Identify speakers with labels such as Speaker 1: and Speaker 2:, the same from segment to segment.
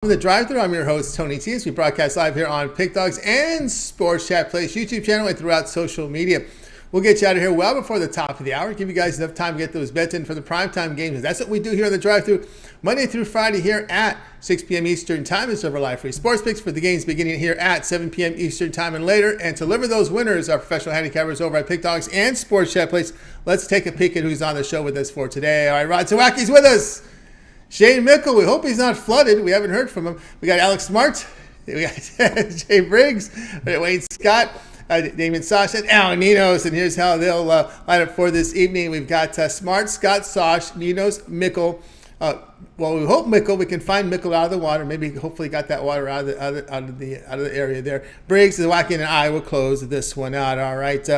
Speaker 1: The drive-thru. I'm your host, Tony T. As we broadcast live here on Pick Dogs and Sports Chat Place YouTube channel and throughout social media. We'll get you out of here well before the top of the hour. Give you guys enough time to get those bets in for the primetime games. That's what we do here on the drive-thru, Monday through Friday here at 6 p.m. Eastern Time. It's over live free sports picks for the games beginning here at 7 p.m. Eastern Time and later. And to deliver those winners, our professional handicappers over at Pick Dogs and Sports Chat Place. Let's take a peek at who's on the show with us for today. All right, Rod Sawacki's with us. Shane Mickle, we hope he's not flooded. We haven't heard from him. We got Alex Smart. We got Jay Briggs. Wayne Scott. Damon Sosh and Alan Ninos. And here's how they'll line up for this evening. We've got Smart, Scott, Sosh, Ninos, Mickle. Well, we hope Mickle. We can find Mickle out of the water. Maybe hopefully got that water out of the area there. Briggs, Wacky, and I will close this one out. All right,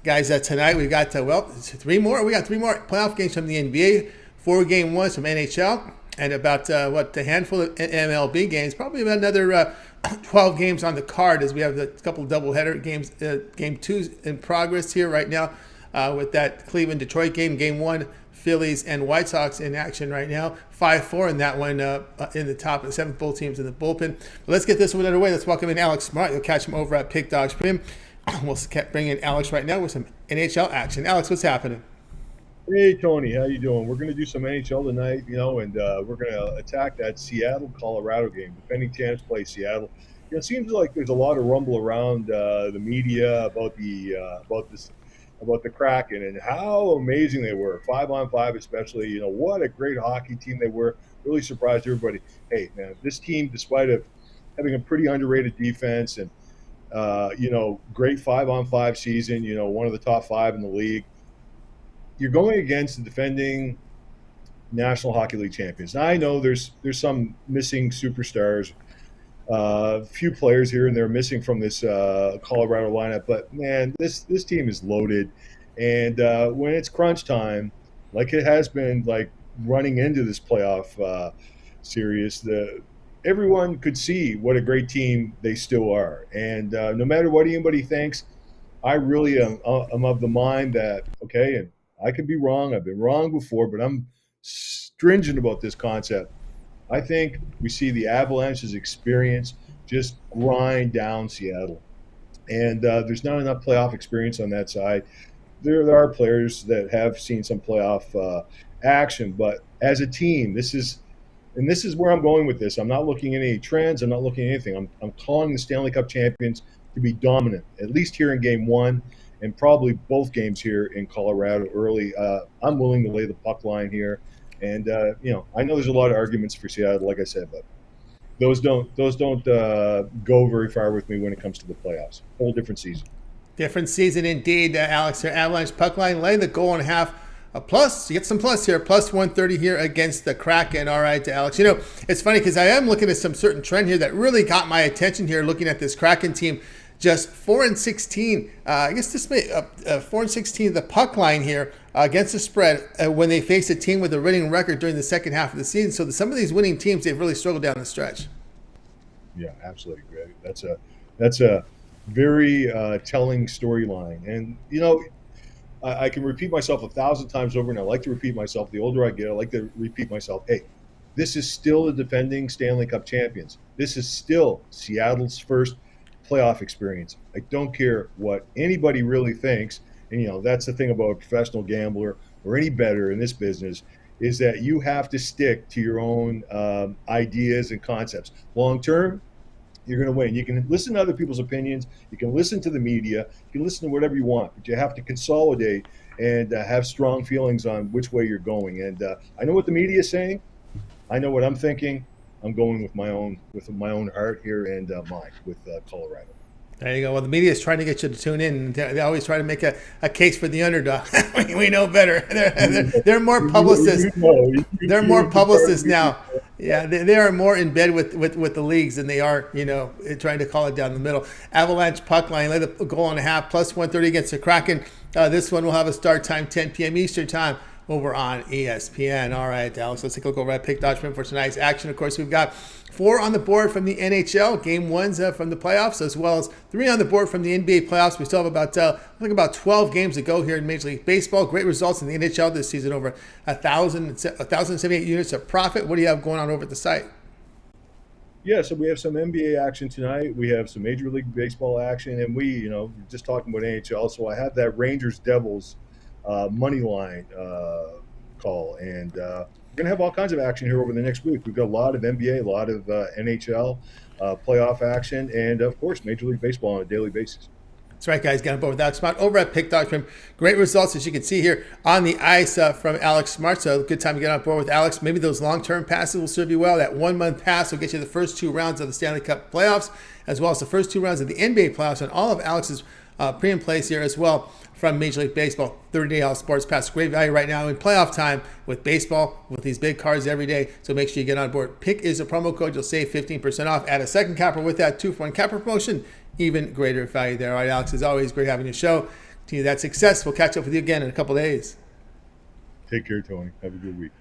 Speaker 1: guys. Tonight we've got three more. We got three more playoff games from the NBA. 4 game ones from NHL, and about a handful of MLB games. Probably about another 12 games on the card, as we have a couple of doubleheader games, game 2 in progress here right now, with that Cleveland-Detroit game, game 1, Phillies and White Sox in action right now. 5-4 in that one, in the top of the 7th, both teams in the bullpen. But let's get this one underway. Let's welcome in Alex Smart. You'll catch him over at Pick Dogs Prim. We'll bring in Alex right now with some NHL action. Alex, what's happening?
Speaker 2: Hey, Tony, how you doing? We're going to do some NHL tonight, and we're going to attack that Seattle-Colorado game. Defending champs play Seattle. It seems like there's a lot of rumble around the media about the Kraken and how amazing they were, 5-on-5 especially. What a great hockey team they were. Really surprised everybody. Hey, man, this team, despite of having a pretty underrated defense and great 5-on-5 season, one of the top 5 in the league. You're going against the defending National Hockey League champions. Now, I know there's some missing superstars, few players here and there missing from this Colorado lineup, but man, this team is loaded. And when it's crunch time, like it has been, like running into this playoff series, everyone could see what a great team they still are. And no matter what anybody thinks, I really am of the mind that and I could be wrong. I've been wrong before, but I'm stringent about this concept. I think we see the Avalanche's experience just grind down Seattle. And there's not enough playoff experience on that side. There are players that have seen some playoff action, but as a team, this is where I'm going with this. I'm not looking at any trends. I'm not looking at anything. I'm calling the Stanley Cup champions to be dominant, at least here in game 1. And probably both games here in Colorado early. I'm willing to lay the puck line here. And, I know there's a lot of arguments for Seattle, like I said, but those don't go very far with me when it comes to the playoffs. Whole different season. Different season
Speaker 1: indeed, Alex. Here, Avalanche puck line, laying the goal and a half. A plus, you get some plus here, plus 130 here against the Kraken. All right, Alex. It's funny because I am looking at some certain trend here that really got my attention here, looking at this Kraken team. Just 4-16. I guess this may 4-16 the puck line here against the spread when they face a team with a winning record during the second half of the season. So some of these winning teams, they've really struggled down the stretch.
Speaker 2: Yeah, absolutely, Greg. That's a very telling storyline. And I can repeat myself 1,000 times over, and I like to repeat myself. The older I get, I like to repeat myself. Hey, this is still the defending Stanley Cup champions. This is still Seattle's first playoff experience. I don't care what anybody really thinks, and that's the thing about a professional gambler or any bettor in this business, is that you have to stick to your own ideas and concepts. Long term, you're going to win. You can listen to other people's opinions, you can listen to the media, you can listen to whatever you want, but you have to consolidate and have strong feelings on which way you're going. And I know what the media is saying, I know what I'm thinking. I'm going with my own heart here and mind with Colorado.
Speaker 1: There you go. Well, the media is trying to get you to tune in. They always try to make a case for the underdog. We know better. They're more publicists. They're more publicists now. Yeah, they are more in bed with the leagues than they are, trying to call it down the middle. Avalanche puck line, lay the goal and a half, plus 130 against the Kraken. This one will have a start time 10 p.m. Eastern time over on ESPN. All right, Alex, let's take a look over at Pick Dogs for tonight's action. Of course, we've got 4 on the board from the NHL, game 1s from the playoffs, as well as 3 on the board from the NBA playoffs. We still have about 12 games to go here in Major League Baseball. Great results in the NHL this season, over 1,078 units of profit. What do you have going on over at the site?
Speaker 2: Yeah, so we have some NBA action tonight. We have some Major League Baseball action, and we're just talking about NHL. So I have that Rangers Devils money line call, and we're gonna have all kinds of action here over the next week. We've got a lot of NBA, a lot of NHL playoff action, and of course Major League Baseball on a daily basis.
Speaker 1: That's right, guys. Got on board with Alex Smart over at Pick Dog Trim. Great results, as you can see here on the ice from Alex Smart. So good time to get on board with Alex. Maybe those long-term passes will serve you well. That 1 month pass will get you the first 2 rounds of the Stanley Cup playoffs, as well as the first 2 rounds of the NBA playoffs, and all of Alex's pre-and plays here as well from Major League Baseball. 30-day all sports pass. Great value right now in playoff time with baseball, with these big cards every day. So make sure you get on board. Pick is a promo code. You'll save 15% off. Add a second capper with that 2-for-1 capper promotion. Even greater value there. All right, Alex, as always, great having you show. Continue that success. We'll catch up with you again in a couple days.
Speaker 2: Take care, Tony. Have a good week.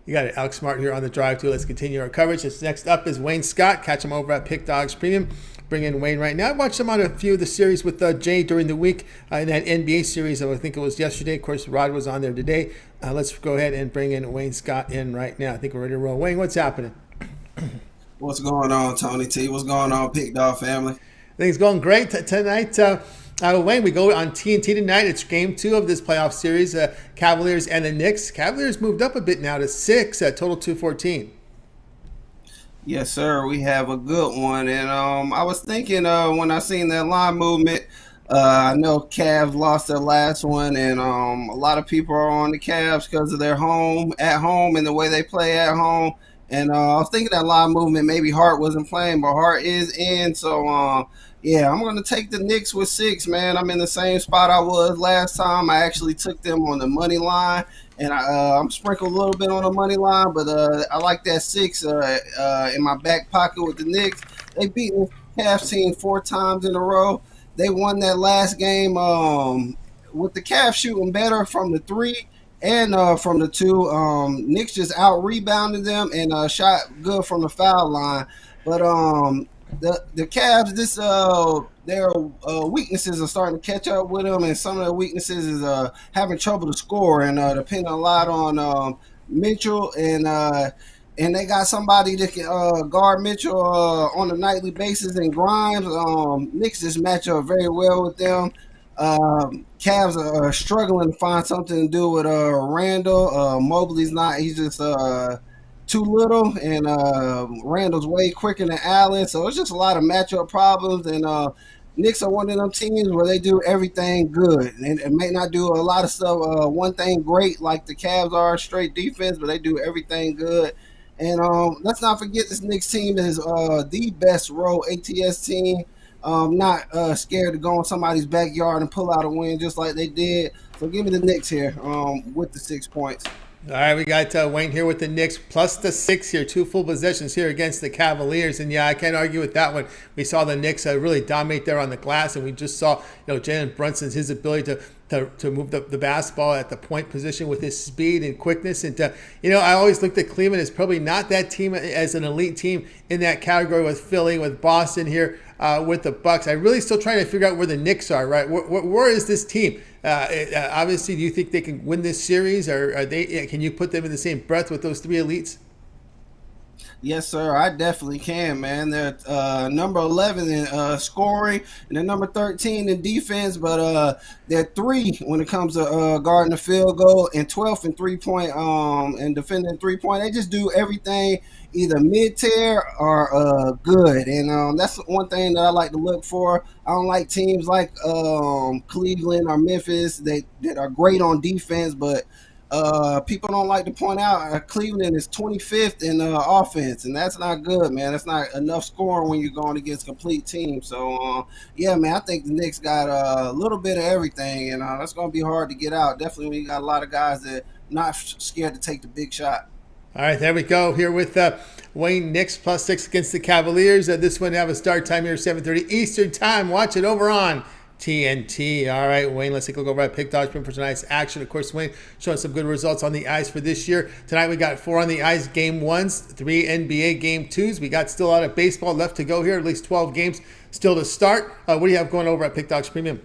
Speaker 1: You got it. Alex Smart here on the drive too. Let's continue our coverage. Next up is Wayne Scott. Catch him over at Pick Dogs Premium. Bring in Wayne right now. I watched him on a few of the series with Jay during the week in that NBA series. I think it was yesterday. Of course, Rod was on there today. Let's go ahead and bring in Wayne Scott in right now. I think we're ready to roll. Wayne, what's happening?
Speaker 3: What's going on, Tony T? What's going on, Pick Dog family?
Speaker 1: Things going great tonight. Wayne, we go on TNT tonight. It's game 2 of this playoff series. Cavaliers and the Knicks. Cavaliers moved up a bit now to 6, total 214.
Speaker 3: Yes, sir. We have a good one. And I was thinking when I seen that line movement, I know Cavs lost their last one, and a lot of people are on the Cavs because of their at home and the way they play at home. And I was thinking that line movement, maybe Hart wasn't playing, but Hart is in. So, yeah, I'm going to take the Knicks with 6, man. I'm in the same spot I was last time. I actually took them on the money line, and I'm sprinkled a little bit on the money line, but I like that 6 in my back pocket with the Knicks. They beat the Cavs team 4 times in a row. They won that last game with the Cavs shooting better from the 3 and from the 2. Knicks just out-rebounded them and shot good from the foul line. But the Cavs, their weaknesses are starting to catch up with them, and some of their weaknesses is having trouble to score and depending a lot on Mitchell, and they got somebody that can guard Mitchell on a nightly basis in Grimes. Knicks just match up very well with them. Cavs are struggling to find something to do with Randall. Mobley's not. He's just too little, and Randall's way quicker than Allen. So it's just a lot of matchup problems. And Knicks are one of them teams where they do everything good, and it may not do a lot of stuff. One thing great like the Cavs are, straight defense, but they do everything good. And let's not forget this Knicks team is the best road ATS team. Not scared to go in somebody's backyard and pull out a win just like they did. So give me the Knicks here with the 6 points.
Speaker 1: All right, we got Wayne here with the Knicks plus the 6 here, 2 full possessions here against the Cavaliers, and yeah, I can't argue with that one. We saw the Knicks really dominate there on the glass, and we just saw Jalen Brunson's his ability to move the basketball at the point position with his speed and quickness. And I always looked at Cleveland as probably not that team as an elite team in that category with Philly, with Boston here, with the Bucks. I really still trying to figure out where the Knicks are. Right, where is this team? Obviously, do you think they can win this series, or are they? Can you put them in the same breath with those 3 elites?
Speaker 3: Yes, sir. I definitely can, man. They're number 11 in scoring, and they're number 13 in defense, but they're 3 when it comes to guarding the field goal, and 12th in 3-point and defending 3-point. They just do everything either mid-tier or good, and that's one thing that I like to look for. I don't like teams like Cleveland or Memphis that are great on defense, but people don't like to point out Cleveland is 25th in offense, and that's not good, man. That's not enough scoring when you're going against complete teams. So, yeah, man, I think the Knicks got a little bit of everything, and that's going to be hard to get out. Definitely when you got a lot of guys that not scared to take the big shot.
Speaker 1: All right, there we go here with Wayne. Knicks plus 6 against the Cavaliers. This one have a start time here, 7:30 Eastern time. Watch it over on TNT. All right, Wayne, let's take a look over at Pick Dogs for tonight's action. Of course, Wayne showing some good results on the ice for this year. Tonight we got 4 on the ice game 1s, 3 NBA game 2s. We got still a lot of baseball left to go here, at least 12 games still to start. What do you have going over at Pick Dogs Premium?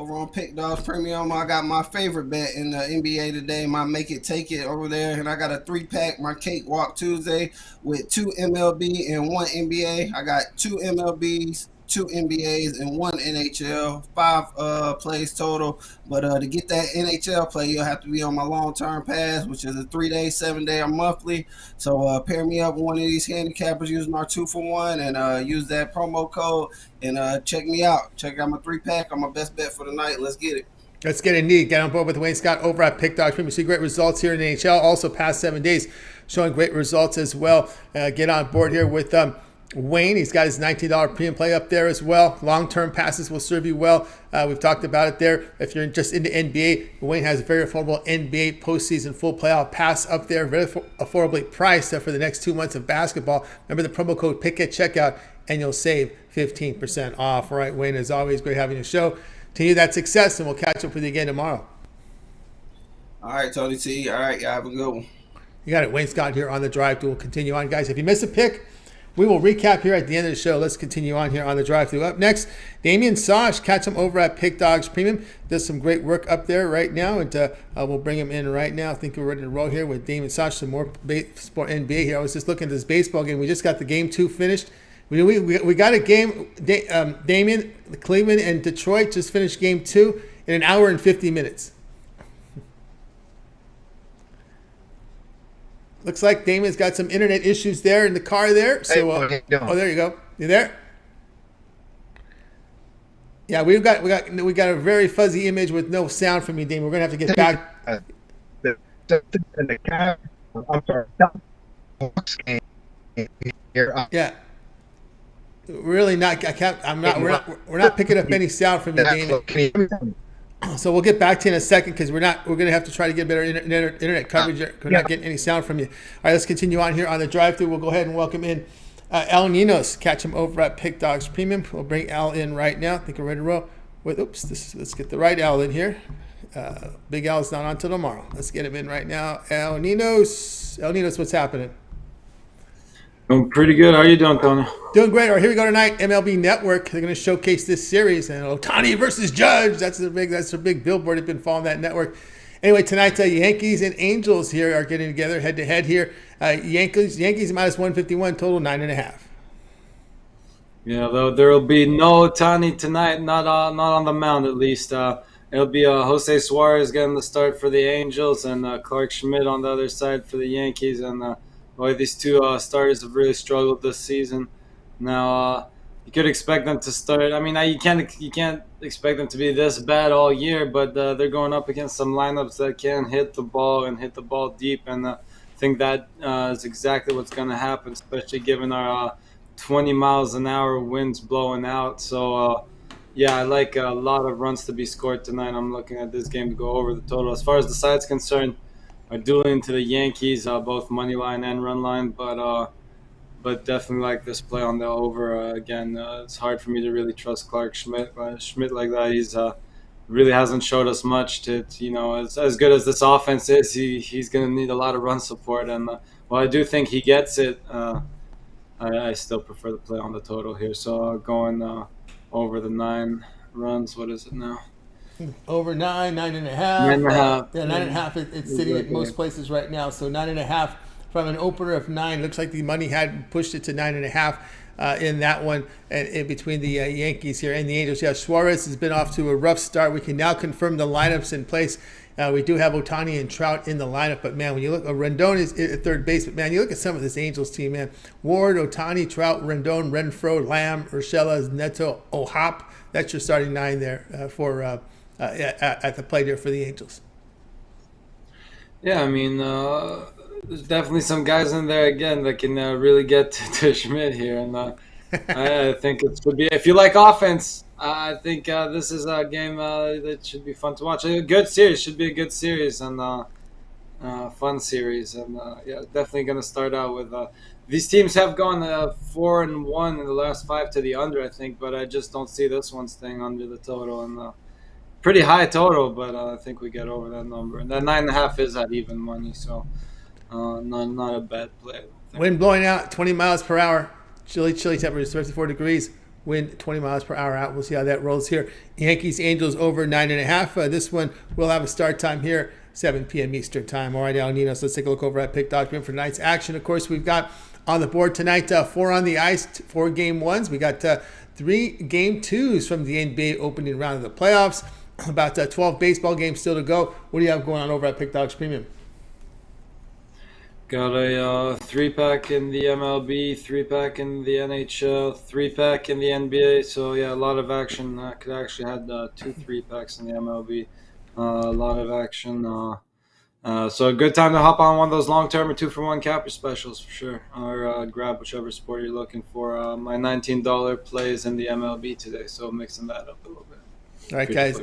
Speaker 3: over on Pick Dogs Premium. I got my favorite bet in the NBA today, my Make It Take It over there. And I got a 3-pack, my Cakewalk Tuesday with 2 MLB and 1 NBA. I got 2 MLBs, 2 NBAs, and 1 NHL, 5 plays total. But to get that NHL play, you'll have to be on my long-term pass, which is a 3-day, 7-day, or monthly. So pair me up with one of these handicappers using our 2-for-1 and use that promo code and check me out. Check out my 3-pack on my best bet for the night. Let's get it.
Speaker 1: Let's get it neat. Get on board with Wayne Scott over at Pick Dogs Premium. See great results here in the NHL. Also, past 7 days showing great results as well. Get on board here with Wayne. He's got his $19 premium play up there as well. Long-term passes will serve you well. We've talked about it there. If you're just into NBA, Wayne has a very affordable NBA postseason full playoff pass up there, very affordably priced for the next 2 months of basketball. Remember the promo code PICK at checkout, and you'll save 15% off. All right, Wayne, as always, great having you on the show. Continue that success, and we'll catch up with you again tomorrow.
Speaker 3: All right, Tony T. All right, y'all have a good one.
Speaker 1: You got it. Wayne Scott here on the drive. We'll continue on, guys. If you missed a pick, we will recap here at the end of the show. Let's continue on here on the drive-thru. Up next, Damian Sosh. Catch him over at Pick Dogs Premium. Does some great work up there right now, and we'll bring him in right now. I think we're ready to roll here with Damian Sosh. Some more sport NBA here. I was just looking at this baseball game. We just got the game 2 finished. We got a game. Damian, Cleveland, and Detroit just finished game 2 in an hour and 50 minutes. Looks like Damien's got some internet issues there in the car there. So,
Speaker 4: Hey,
Speaker 1: there you go. You there? Yeah, we got a very fuzzy image with no sound from you, Damien. We're gonna have to get back.
Speaker 4: The cab. I'm sorry. Here.
Speaker 1: Yeah. Really not. I can't. I'm not. We're not picking up any sound from you, Damien. So we'll get back to you in a second because we're going to have to try to get better internet coverage. We're not getting any sound from you. All right, let's continue on here on the drive-thru. We'll go ahead and welcome in Al Ninos. Catch him over at Pick Dogs Premium. We'll bring Al in right now. I think we're ready to roll. Let's get the right Al in here. Big Al's not on till tomorrow. Let's get him in right now. Al Ninos. Al Ninos, what's happening?
Speaker 5: I'm pretty good. How are you doing, Tony?
Speaker 1: Doing great. All right, here we go tonight. MLB Network. They're going to showcase this series. And Ohtani versus Judge. That's a big billboard. They've been following that network. Anyway, tonight, Yankees and Angels here are getting together head-to-head here. Yankees minus 151, total 9.5.
Speaker 5: Yeah, though there will be no Ohtani tonight, not on the mound at least. It'll be Jose Suarez getting the start for the Angels and Clark Schmidt on the other side for the Yankees. And boy, these two starters have really struggled this season. Now, you could expect them to start. I mean, you can't expect them to be this bad all year, but they're going up against some lineups that can hit the ball and hit the ball deep. And I think that is exactly what's going to happen, especially given our 20 miles an hour winds blowing out. So, yeah, I like a lot of runs to be scored tonight. I'm looking at this game to go over the total. As far as the side's concerned, are dueling to the Yankees, both money line and run line, but definitely like this play on the over. Again, it's hard for me to really trust Clark Schmidt like that. He's really hasn't showed us much to as good as this offense is. He's going to need a lot of run support, and while I do think he gets it, I still prefer the play on the total here. So going over the 9 runs. What is it now?
Speaker 1: Over 9.5.
Speaker 5: 9.5.
Speaker 1: Yeah, 9.5. It's sitting at most places right now. So 9.5 from an opener of 9. Looks like the money had pushed it to 9.5 in that one, and in between the Yankees here and the Angels. Yeah, Suarez has been off to a rough start. We can now confirm the lineups in place. We do have Ohtani and Trout in the lineup, but man, when you look, Rendon is at third base, but man, you look at some of this Angels team, man. Ward, Ohtani, Trout, Rendon, Renfroe, Lamb, Urshela, Neto, O'Hop. That's your starting 9 there at the plate here for the Angels.
Speaker 5: Yeah, I mean, there's definitely some guys in there again that can really get to Schmidt here, and I think it should be. If you like offense, I think this is a game that should be fun to watch. A good series, should be a good series and fun series, and yeah, definitely going to start out with. These teams have gone 4-1 in the last 5 to the under, I think, but I just don't see this one staying under the total, and pretty high total, but I think we get over that number, and that 9.5 is at even money, so not a bad play.
Speaker 1: Wind blowing out 20 miles per hour. Chilly temperatures, 34 degrees. wind 20 miles per hour out. We'll see how that rolls here. Yankees Angels over 9.5. This one will have a start time here, 7 p.m. Eastern time. All right, Al Ninos, let's take a look over at Pick Dog for tonight's action. Of course, we've got on the board tonight 4 on the ice, 4 game 1s. We got 3 game 2s from the NBA opening round of the playoffs. About 12 baseball games still to go. What do you have going on over at Pick Dogs Premium?
Speaker 5: Got a 3-pack in the MLB, 3-pack in the NHL, 3-pack in the NBA. So yeah, a lot of action. I could actually had 2 3-packs in the MLB. A lot of action. So a good time to hop on one of those long-term or 2-for-1 capper specials for sure. Or grab whichever sport you're looking for. My $19 plays in the MLB today, so mixing that up a little bit.
Speaker 1: All right, guys,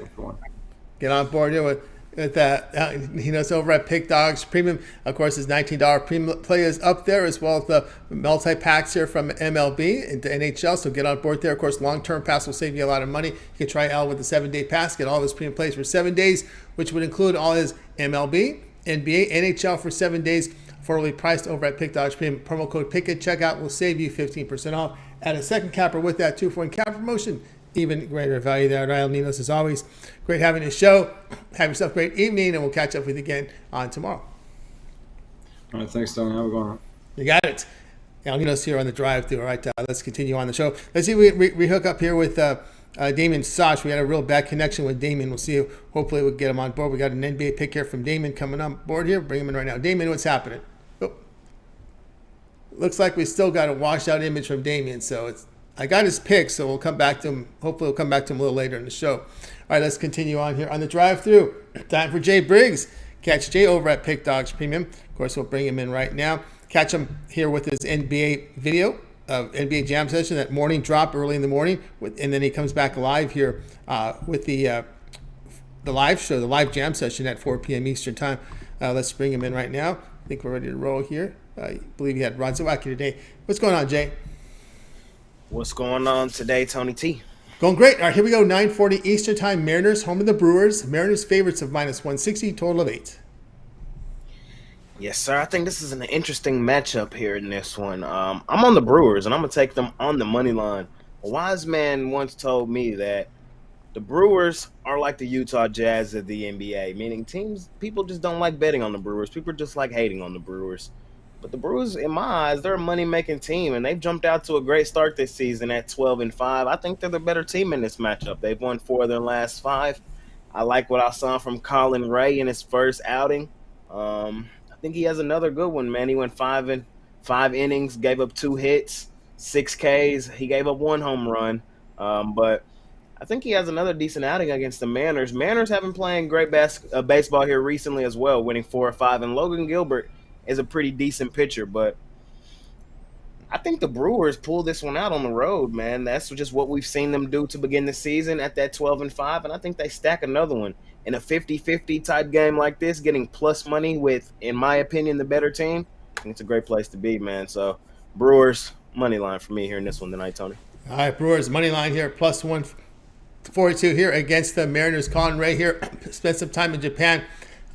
Speaker 1: get on board here with that. It's over at Pick Dogs Premium. Of course, his $19 premium play is up there, as well as the multi-packs here from MLB into NHL. So get on board there. Of course, long-term pass will save you a lot of money. You can try Al with the 7-day pass, get all of his premium plays for 7 days, which would include all his MLB, NBA, NHL for 7 days, affordably priced over at Pick Dogs Premium. Promo code PICK at checkout will save you 15% off. Add a second capper with that 2-for-1 capper promotion. Even greater value there. Al Ninos, as always, great having this show. Have yourself a great evening, and we'll catch up with you again on tomorrow.
Speaker 5: All right, thanks, Tony. Have a good one.
Speaker 1: You got it. Al Ninos here on the drive-thru. All right, let's continue on the show. Let's see if we hook up here with Damon Sosh. We had a real bad connection with Damon. We'll see. Hopefully, we'll get him on board. We got an NBA pick here from Damon coming on board here. Bring him in right now. Damon, what's happening? Oh. Looks like we still got a washed-out image from Damon, so I got his pick, so we'll come back to him. Hopefully, we'll come back to him a little later in the show. All right, let's continue on here on the drive-thru. Time for Jay Briggs. Catch Jay over at Pick Dogs Premium. Of course, we'll bring him in right now. Catch him here with his NBA video, NBA Jam session, that morning drop early in the morning, and then he comes back live here with the live show, the live jam session at 4 p.m. Eastern time. Let's bring him in right now. I think we're ready to roll here. I believe he had Rod Zawacki today. What's going on, Jay?
Speaker 6: What's going on today, Tony T?
Speaker 1: Going great. All right, here we go. 9:40 Eastern time. Mariners home of the Brewers. Mariners favorites of -160, total of 8.
Speaker 6: Yes, sir. I think this is an interesting matchup here in this one. I'm on the Brewers, and I'm going to take them on the money line. A wise man once told me that the Brewers are like the Utah Jazz of the NBA, meaning people just don't like betting on the Brewers. People just like hating on the Brewers. But the Brewers, in my eyes, they're a money-making team, and they've jumped out to a great start this season at 12-5. I think they're the better team in this matchup. They've won 4 of their last 5. I like what I saw from Colin Ray in his first outing. I think he has another good one, man. He went 5 innings, gave up 2 hits, 6 Ks. He gave up 1 home run. But I think he has another decent outing against the Mariners. Mariners have been playing great baseball here recently as well, winning 4 or 5. And Logan Gilbert is a pretty decent pitcher, but I think the Brewers pull this one out on the road, man. That's just what we've seen them do to begin the season at that 12-5, and I think they stack another one. In a 50-50 type game like this, getting plus money with, in my opinion, the better team, I think it's a great place to be, man. So Brewers, money line for me here in this one tonight, Tony.
Speaker 1: All right, Brewers, money line here, +142 here against the Mariners. Colin Ray here spent some time in Japan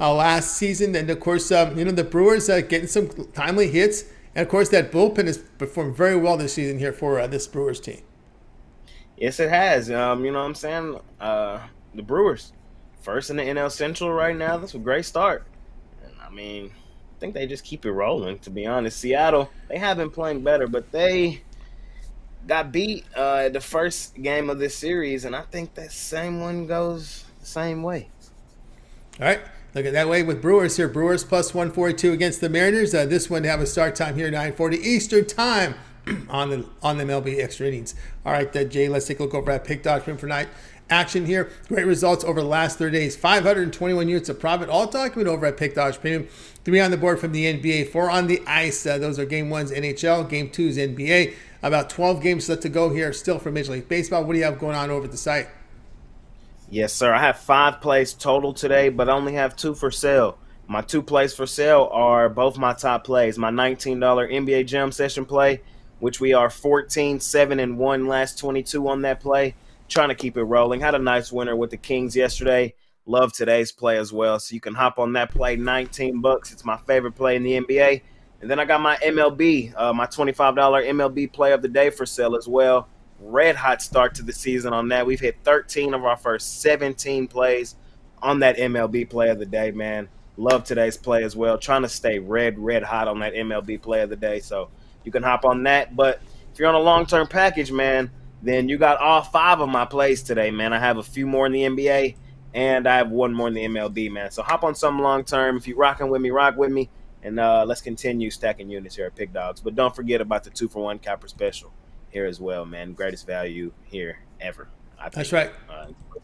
Speaker 1: last season, and of course, the Brewers getting some timely hits, and of course, that bullpen has performed very well this season here for this Brewers team.
Speaker 6: Yes, it has. You know what I'm saying? The Brewers, first in the NL Central right now. That's a great start. And, I think they just keep it rolling, to be honest. Seattle, they have been playing better, but they got beat the first game of this series, and I think that same one goes the same way.
Speaker 1: All right. Look at that way with Brewers here. Brewers +142 against the Mariners. This one to have a start time here, 9:40 Eastern time on the MLB extra innings. All right, Jay, let's take a look over at Pick Dogs for night action here. Great results over the last 30 days. 521 units of profit, all documented over at Pick Dogs Premium. 3 on the board from the NBA, 4 on the ice. Those are game 1's NHL, game 2's NBA. About 12 games left to go here still for Major League Baseball. What do you have going on over at the site?
Speaker 6: Yes, sir. I have 5 plays total today, but I only have 2 for sale. My 2 plays for sale are both my top plays. My $19 NBA Jam Session play, which we are 14-7-1 last 22 on that play. Trying to keep it rolling. Had a nice winner with the Kings yesterday. Love today's play as well. So you can hop on that play, $19. It's my favorite play in the NBA. And then I got my MLB, my $25 MLB play of the day for sale as well. red hot start to the season on that. We've hit 13 of our first 17 plays on that MLB play of the day, man. Love today's play as well. Trying to stay red hot on that MLB play of the day. So you can hop on that. But if you're on a long-term package, man, then you got all 5 of my plays today, man. I have a few more in the NBA, and I have one more in the MLB, man. So hop on some long-term. If you're rocking with me, rock with me. And let's continue stacking units here at Pick Dogs. But don't forget about the 2-for-1 capper special here as well, man. Greatest value here ever.
Speaker 1: That's right.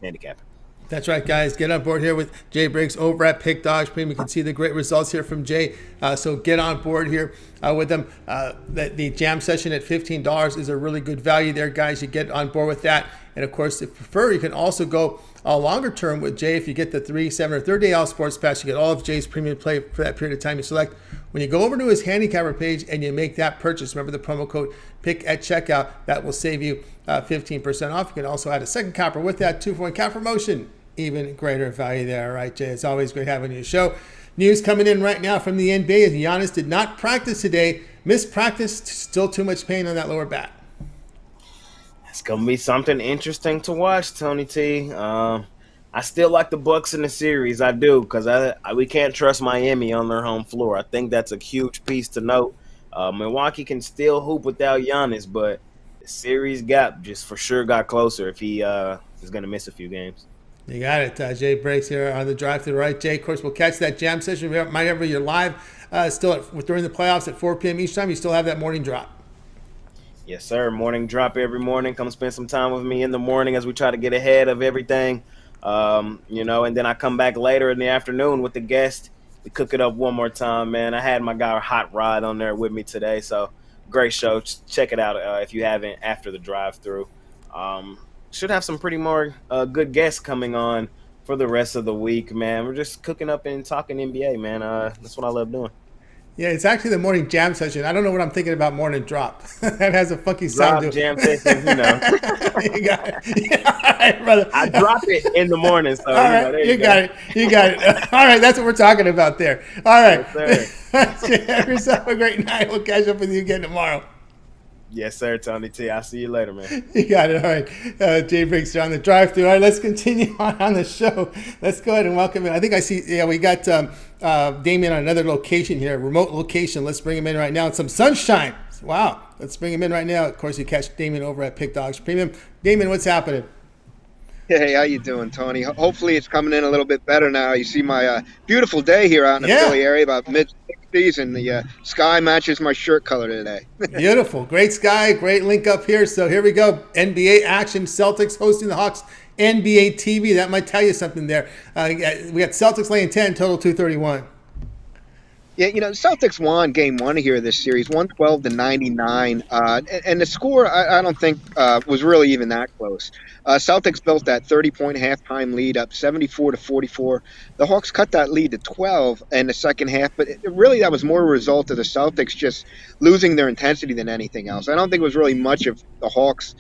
Speaker 6: Handicap.
Speaker 1: That's right, guys. Get on board here with Jay Briggs over at Pick Dogs Premium. You can see the great results here from Jay. So get on board here with them. The jam session at $15 is a really good value there, guys. You get on board with that. And, of course, if you prefer, you can also go longer term with Jay. If you get the 3, 7, or 30-day all sports pass, you get all of Jay's premium play for that period of time you select. When you go over to his handicapper page and you make that purchase, remember the promo code PICK at checkout. That will save you 15% off. You can also add a second capper with that 2-for-1 cap promotion. Even greater value there. All right, Jay, it's always great having you on the show. News coming in right now from the NBA is Giannis did not practice today. Missed practice, still too much pain on that lower back.
Speaker 6: It's going to be something interesting to watch, Tony T. I still like the Bucks in the series. I do, because we can't trust Miami on their home floor. I think that's a huge piece to note. Milwaukee can still hoop without Giannis, but the series gap just for sure got closer if he is going to miss a few games.
Speaker 1: You got it. Jay Breaks here on the drive to the right. Jay, of course, we'll catch that jam session. Might ever you're live still during the playoffs at 4 p.m. each time. You still have that morning drop.
Speaker 6: Yes, sir. Morning drop every morning. Come spend some time with me in the morning as we try to get ahead of everything. And then I come back later in the afternoon with the guest. We cook it up one more time, man. I had my guy Hot Rod on there with me today. So great show. Check it out if you haven't after the drive-through. Should have some pretty more good guests coming on for the rest of the week, man. We're just cooking up and talking NBA, man. That's what I love doing.
Speaker 1: Yeah, it's actually the morning jam session. I don't know what I'm thinking about morning drop. That has a funky sound to it.
Speaker 6: Jam session, You
Speaker 1: got it. Yeah, all right, brother.
Speaker 6: I drop it in the morning, so
Speaker 1: all right, you got it. You got it. All right, that's what we're talking about there. All right.
Speaker 6: Yes, sir.
Speaker 1: Have yourself a great night. We'll catch up with you again tomorrow.
Speaker 6: Yes, sir, Tony T. I'll see you later, man.
Speaker 1: You got it. All right. Jay Briggs on the drive-thru. All right, let's continue on the show. Let's go ahead and welcome in. I think I see, we got Damien on another location here, remote location. Let's bring him in right now. It's some sunshine. Wow. Let's bring him in right now. Of course, you catch Damien over at Pick Dogs Premium. Damien, what's happening?
Speaker 4: Hey, how you doing, Tony? Hopefully it's coming in a little bit better now. You see my beautiful day here out in the Philly area, about mid-60s, and the sky matches my shirt color today.
Speaker 1: Beautiful. Great sky. Great link up here. So here we go. NBA action. Celtics hosting the Hawks. NBA TV. That might tell you something there. We got Celtics laying 10, total 231.
Speaker 4: Yeah, the Celtics won game 1 here of this series, 112-99. And the score, I don't think, was really even that close. Celtics built that 30-point halftime lead up 74-44. The Hawks cut that lead to 12 in the second half, but really that was more a result of the Celtics just losing their intensity than anything else. I don't think it was really much of the Hawks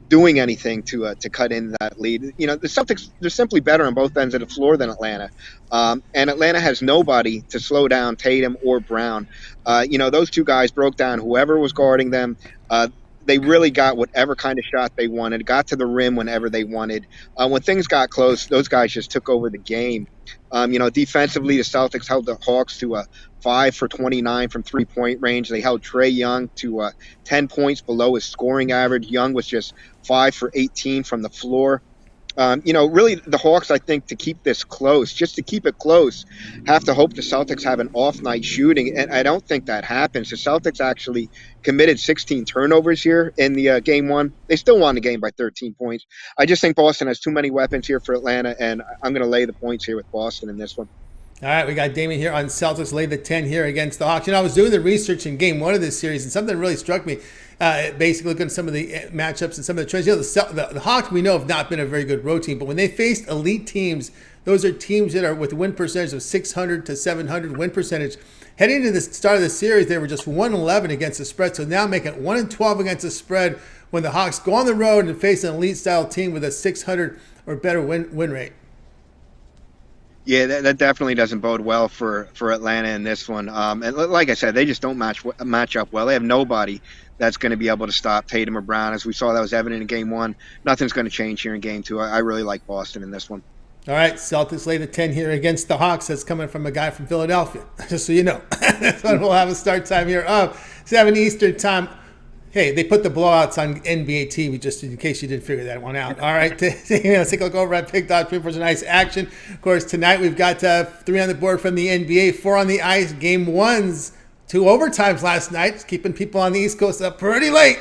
Speaker 4: doing anything to cut in that lead. The Celtics, they're simply better on both ends of the floor than Atlanta. And Atlanta has nobody to slow down Tatum or Brown. Those two guys broke down whoever was guarding them. They really got whatever kind of shot they wanted, got to the rim whenever they wanted. When things got close, those guys just took over the game. Defensively, the Celtics held the Hawks to 5 for 29 from three-point range. They held Trae Young to 10 points below his scoring average. Young was just 5 for 18 from the floor. Really the Hawks, I think, to keep this close, just to keep it close, have to hope the Celtics have an off night shooting. And I don't think that happens. The Celtics actually committed 16 turnovers here in the game 1. They still won the game by 13 points. I just think Boston has too many weapons here for Atlanta, and I'm going to lay the points here with Boston in this one.
Speaker 1: All right, we got Damien here on Celtics, lay the 10 here against the Hawks. I was doing the research in game 1 of this series, and something really struck me. Basically, looking at some of the matchups and some of the trends. The Hawks, we know, have not been a very good road team, but when they faced elite teams, those are teams that are with a win percentage of 600 to 700 win percentage. Heading into the start of the series, they were just 1-11 against the spread, so now making 1-12 against the spread when the Hawks go on the road and face an elite-style team with a 600 or better win rate.
Speaker 4: Yeah, that definitely doesn't bode well for Atlanta in this one. And like I said, they just don't match up well. They have nobody that's going to be able to stop Tatum or Brown. As we saw, that was evident in game 1. Nothing's going to change here in game 2. I really like Boston in this one.
Speaker 1: All right, Celtics lay the 10 here against the Hawks. That's coming from a guy from Philadelphia, just so you know. That's when we'll have a start time here of 7 Eastern time. Hey, they put the blowouts on NBA TV, just in case you didn't figure that one out. All right, let's take a look over at Pick.Pim for some nice action. Of course, tonight we've got 3 on the board from the NBA, 4 on the ice. Game 1's 2 overtimes last night, keeping people on the East Coast up pretty late.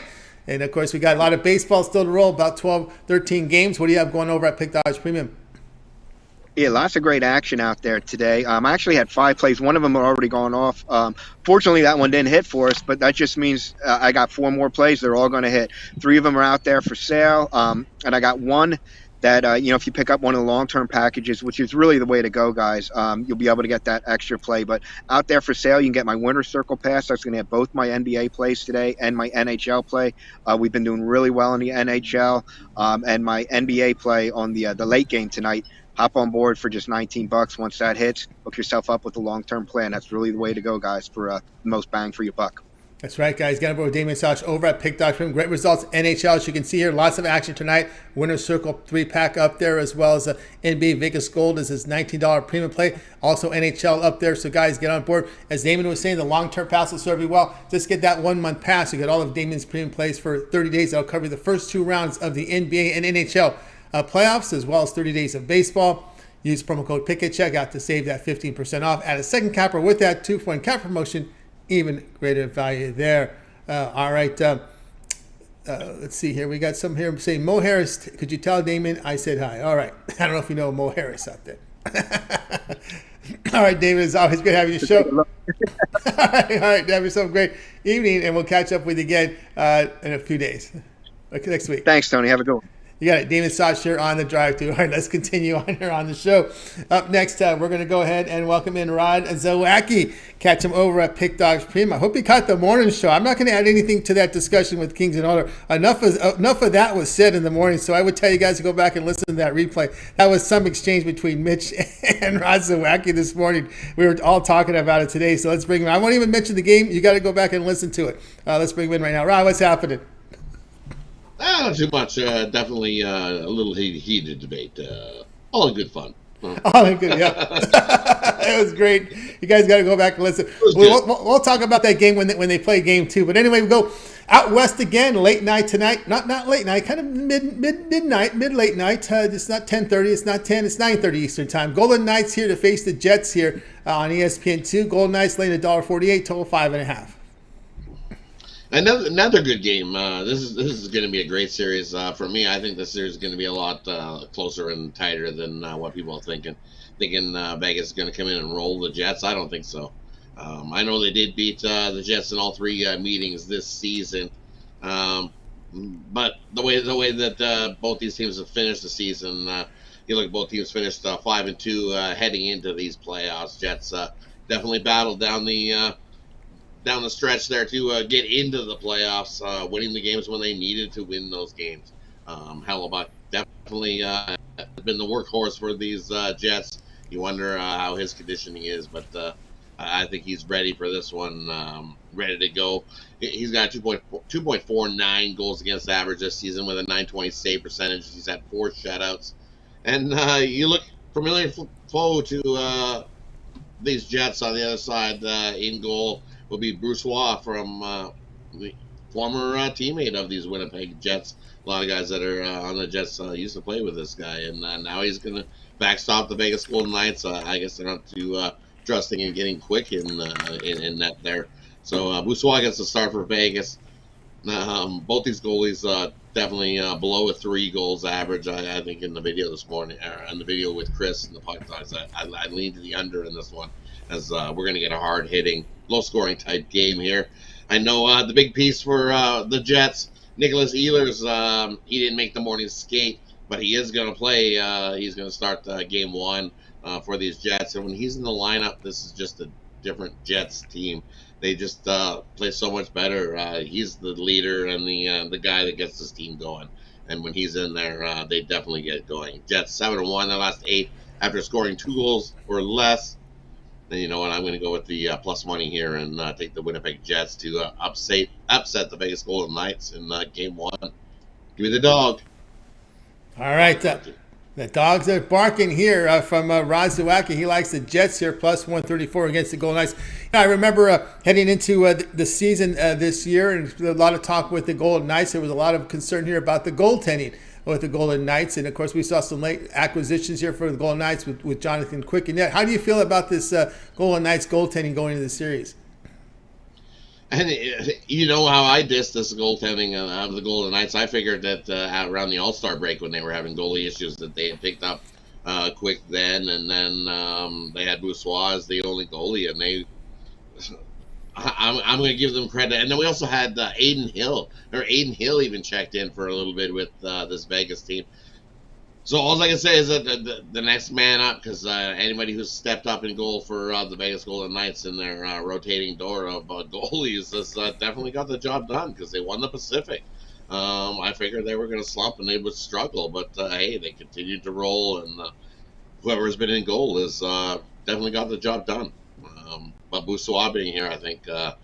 Speaker 1: And, of course, we got a lot of baseball still to roll, about 12, 13 games. What do you have going over at Pick.Dodge Premium?
Speaker 4: Yeah, lots of great action out there today. I actually had 5 plays. One of them had already gone off. Fortunately, that one didn't hit for us, but that just means I got 4 more plays. They're all going to hit. 3 of them are out there for sale, and I got one that, if you pick up one of the long-term packages, which is really the way to go, guys, you'll be able to get that extra play. But out there for sale, you can get my Winner's Circle Pass. That's going to have both my NBA plays today and my NHL play. We've been doing really well in the NHL, and my NBA play on the late game tonight. Hop on board for just $19. Once that hits, hook yourself up with a long-term plan. That's really the way to go, guys, for the most bang for your buck.
Speaker 1: That's right, guys. Got to with Damien Soch over at Pick.Pim. Great results. NHL, as you can see here, lots of action tonight. Winner's Circle 3-pack up there, as well as NBA Vegas Gold is his $19 premium play. Also NHL up there, so guys, get on board. As Damien was saying, the long-term pass will serve you well. Just get that 1-month pass. You get all of Damien's premium plays for 30 days. That'll cover the first 2 rounds of the NBA and NHL playoffs, as well as 30 days of baseball. Use promo code PICK at checkout to save that 15% off. Add a second capper with that 2-point cap promotion. Even greater value there. All right. Let's see here. We got some here saying, Mo Harris, could you tell Damien I said hi? All right. I don't know if you know Mo Harris out there. All right, Damien, it's always good having you show. All right. Have yourself a great evening, and we'll catch up with you again in a few days. Okay, next week.
Speaker 4: Thanks, Tony. Have a good one.
Speaker 1: You got it. Damien Soch here on the drive through. All right, let's continue on here on the show. Up next, we're going to go ahead and welcome in Rod Zawacki. Catch him over at Pick.Dodge Premium. I hope you caught the morning show. I'm not going to add anything to that discussion with Kings and Order. Enough of that was said in the morning, so I would tell you guys to go back and listen to that replay. That was some exchange between Mitch and Rod Zawacki this morning. We were all talking about it today, so let's bring him in. I won't even mention the game. You got to go back and listen to it. Let's bring him in right now. Rod, what's happening?
Speaker 7: Not too much. Definitely a little heated debate. All in good fun.
Speaker 1: All in good, yeah. It was great. You guys got to go back and listen. We'll talk about that game when they play game 2. But anyway, we go out west again. Late night tonight. Not late night. Kind of midnight, mid-late night. It's not 10:30. It's not 10. It's 9:30 Eastern time. Golden Knights here to face the Jets here on ESPN2. Golden Knights laying $1.48. Total 5.5.
Speaker 7: Another good game. This is going to be a great series for me. I think this series is going to be a lot closer and tighter than what people are thinking. Thinking Vegas is going to come in and roll the Jets. I don't think so. I know they did beat the Jets in all 3 meetings this season, but the way that both these teams have finished the season, you look at both teams finished 5-2 heading into these playoffs. Jets definitely battled down the stretch there to get into the playoffs, winning the games when they needed to win those games. Hellebuck definitely has been the workhorse for these Jets. You wonder how his conditioning is, but I think he's ready for this one, ready to go. He's got 2.49 goals against average this season with a .920 save percentage. He's had 4 shutouts. And you look familiar foe to these Jets on the other side in goal will be Bruce Waugh from the former teammate of these Winnipeg Jets. A lot of guys that are on the Jets used to play with this guy, and now he's going to backstop the Vegas Golden Knights. I guess they're not too trusting in getting quick in net there. So Bruce Waugh gets the start for Vegas. Both these goalies definitely below a 3 goals average. I think in the video this morning, or in the video with Chris and the podcast, I lean to the under in this one, as we're going to get a hard-hitting, low-scoring type game here. I know the big piece for the Jets, Nicholas Ehlers, he didn't make the morning skate, but he is going to play. He's going to start game 1 for these Jets. And when he's in the lineup, this is just a different Jets team. They just play so much better. He's the leader and the guy that gets this team going. And when he's in there, they definitely get going. Jets 7-1 their last 8 after scoring 2 goals or less. then you know what? I'm going to go with the plus money here and take the Winnipeg Jets to upset the Vegas Golden Knights in Game 1. Give me the dog.
Speaker 1: All right. The dogs are barking here from Rod Zawacki. He likes the Jets here, plus 134 against the Golden Knights. I remember heading into the season this year, and a lot of talk with the Golden Knights. There was a lot of concern here about the goaltending with the Golden Knights. And, of course, we saw some late acquisitions here for the Golden Knights with Jonathan Quick. And yet, how do you feel about this Golden Knights goaltending going into the series?
Speaker 7: And you know how I dissed this goaltending of the Golden Knights. I figured that around the All-Star break when they were having goalie issues that they had picked up Quick then, and then they had Boussois as the only goalie, and I'm going to give them credit. And then we also had Aiden Hill even checked in for a little bit with this Vegas team. So all I can say is that the next man up, because anybody who's stepped up in goal for the Vegas Golden Knights in their rotating door of goalies has definitely got the job done, because they won the Pacific. I figured they were going to slump and they would struggle, but hey, they continued to roll, and whoever's been in goal has definitely got the job done. But Boussois being here, I think a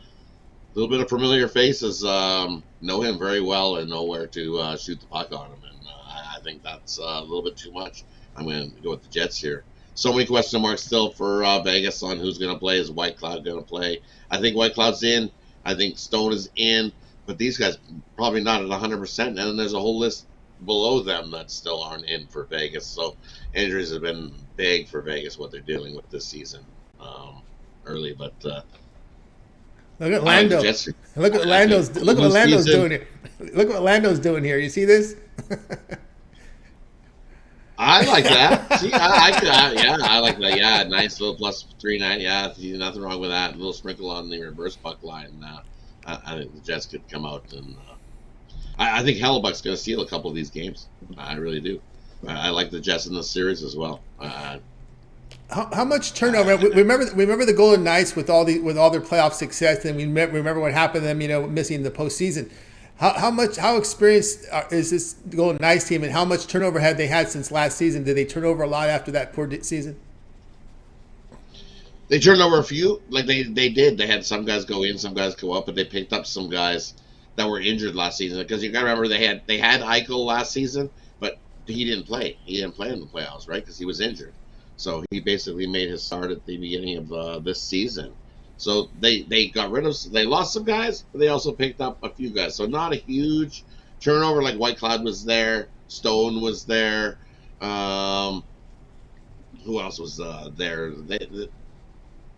Speaker 7: little bit of familiar faces know him very well and know where to shoot the puck on him. I think that's a little bit too much. I'm going to go with the Jets here. So many question marks still for Vegas on who's going to play. Is Whitecloud going to play? I think Whitecloud's in. I think Stone is in. But these guys probably not at 100%. And then there's a whole list below them that still aren't in for Vegas. So injuries have been big for Vegas, what they're dealing with this season early. But
Speaker 1: look at Lando. Look what Lando's doing here. Look what Lando's doing here. You see this?
Speaker 7: I like that. See, I like that. Yeah, nice little plus 3.9. Yeah, nothing wrong with that. A little sprinkle on the reverse puck line. I think the Jets could come out, and I think Hellebuck's going to steal a couple of these games. I really do. I like the Jets in the series as well.
Speaker 1: How much turnover? We remember the Golden Knights with all their playoff success, and we remember what happened to them, missing the postseason. How experienced is this Golden Knights team, and how much turnover have they had since last season? Did they turn over a lot after that poor season?
Speaker 7: They turned over a few, like they did. They had some guys go in, some guys go up, but they picked up some guys that were injured last season. Because you got to remember they had Eichel last season, but he didn't play. He didn't play in the playoffs, right? Because he was injured. So he basically made his start at the beginning of this season. So they lost some guys, but they also picked up a few guys. So not a huge turnover. Like Whitecloud was there, Stone was there. Who else was there?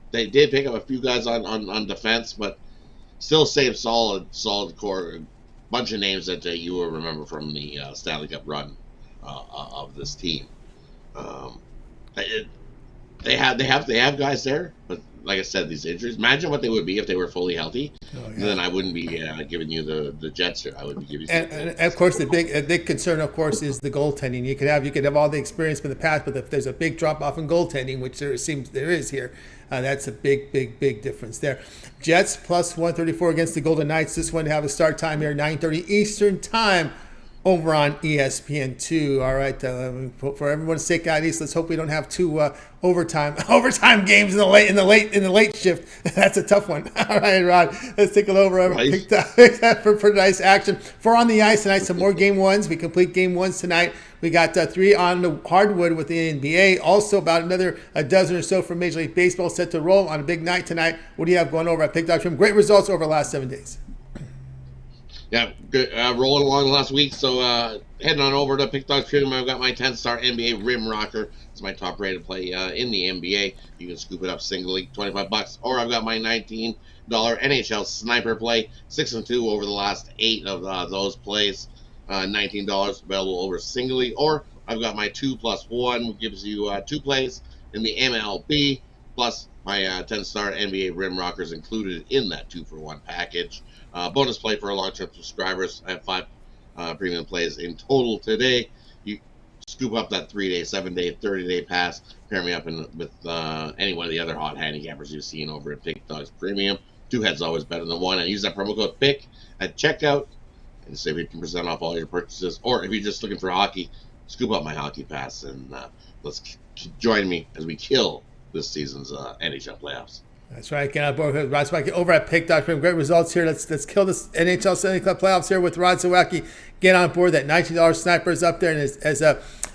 Speaker 7: They did pick up a few guys on defense, but still saved solid core. Bunch of names that you will remember from the Stanley Cup run of this team. They have guys there, but like I said, these injuries. Imagine what they would be if they were fully healthy. Oh, yeah. Then I wouldn't be giving you the Jets here. I would be giving you.
Speaker 1: And of course, the big concern, of course, is the goaltending. You could have all the experience from the past, but if there's a big drop off in goaltending, which there is here, that's a big difference there. Jets plus 134 against the Golden Knights. This one have a start time here, 9:30 Eastern time, over on ESPN2. All right, for everyone's sake out east, let's hope we don't have two overtime games in the late shift. That's a tough one. All right, Rod, let's take a look over for nice action. For on the ice tonight, some more game ones. We complete game ones tonight. We got 3 on the hardwood with the NBA. Also, about another dozen or so from Major League Baseball set to roll on a big night tonight. What do you have going over at Pick Dog Trim? Great results over the last 7 days.
Speaker 7: Yeah, good. Rolling along the last week. So heading on over to Pick Dog Trim, I've got my 10-star NBA Rim Rocker. It's my top-rated play in the NBA. You can scoop it up singly, $25. Or I've got my $19 NHL Sniper play, 6-2 over the last 8 of those plays. $19 available over singly. Or I've got my 2+1, which gives you 2 plays in the MLB, plus my 10-star NBA Rim Rockers included in that 2-for-1 package. Bonus play for our long-term subscribers. I have 5 premium plays in total today. You scoop up that 3-day, 7-day, 30-day pass. Pair me up with any one of the other hot handicappers you've seen over at Pick Dogs Premium. 2 heads always better than 1. And use that promo code PICK at checkout and save 15% off all your purchases. Or if you're just looking for hockey, scoop up my hockey pass and let's join me as we kill this season's NHL playoffs.
Speaker 1: That's right. Get on board with Rod Zawacki over at Pick Dogs. Great results here. Let's kill this NHL Stanley Cup playoffs here with Rod Zawacki. Get on board. That $19 sniper is up there. And as